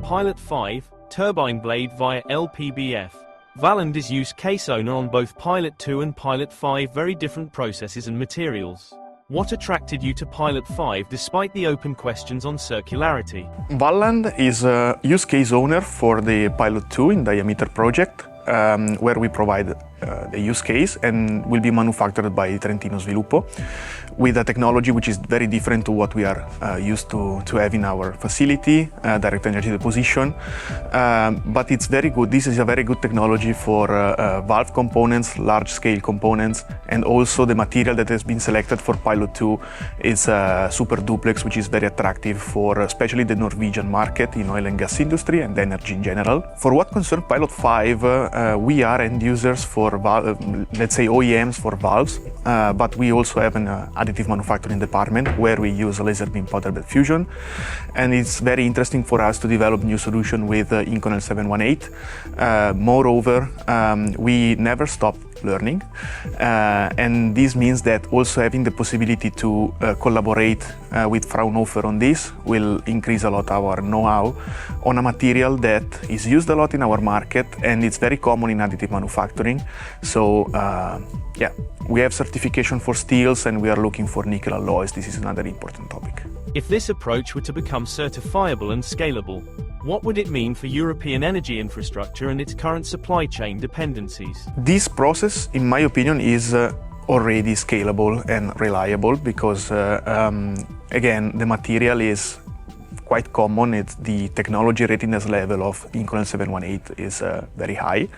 Pilot 5, turbine blade via LPBF. Valland is used case owner on both Pilot 2 and Pilot 5, very different processes and materials. What attracted you to Pilot 5 despite the open questions on circularity? Valland is a use case owner for the Pilot 2 in diameter project, where we provide the use case and will be manufactured by Trentino Sviluppo with a technology which is very different to what we are used to have in our facility, direct energy deposition, but it's very good. This is a very good technology for valve components, large scale components, and also the material that has been selected for Pilot 2 is super duplex, which is very attractive for especially the Norwegian market in oil and gas industry and energy in general. For what concerns Pilot 5, we are end users for let's say OEMs for valves, but we also have an additive manufacturing department where we use laser beam powder bed fusion, and it's very interesting for us to develop new solution with Inconel 718. Moreover, we never stop learning, and this means that also having the possibility to collaborate with Fraunhofer on this will increase a lot our know-how on a material that is used a lot in our market and it's very common in additive manufacturing. So yeah, we have certification for steels and we are looking for nickel alloys. This is another important topic. If this approach were to become certifiable and scalable, what would it mean for European energy infrastructure and its current supply chain dependencies? This process, in my opinion, is already scalable and reliable because, again, the material is quite common. The technology readiness level of Inconel 718 is very high.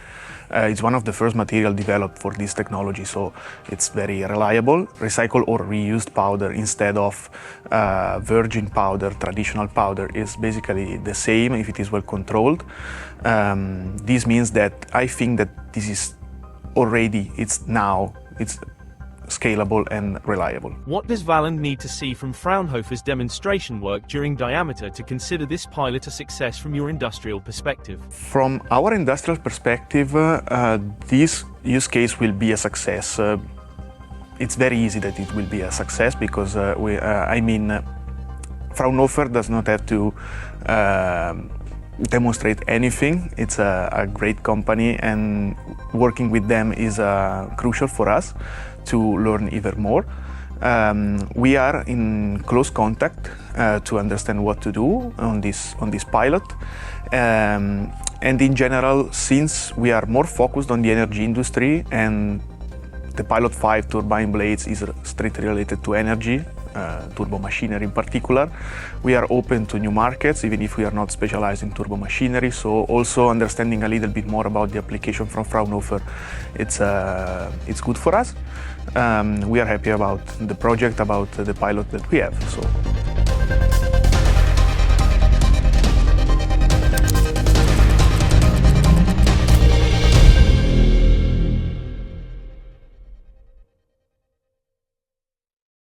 It's one of the first material developed for this technology, so it's very reliable. Recycled or reused powder instead of virgin powder, traditional powder, is basically the same if it is well controlled. This means that I think that this is already, it's scalable and reliable. What does Valland need to see from Fraunhofer's demonstration work during diameter to consider this pilot a success from your industrial perspective? From our industrial perspective, this use case will be a success. It's very easy that it will be a success because Fraunhofer does not have to demonstrate anything. It's a great company and working with them is crucial for us to learn even more. We are in close contact to understand what to do on this pilot. And in general, since we are more focused on the energy industry and the Pilot 5 turbine blades is strictly related to energy, turbo machinery in particular, we are open to new markets, even if we are not specialized in turbo machinery. So also understanding a little bit more about the application from Fraunhofer, it's good for us. We are happy about the project, about the pilot that we have. So.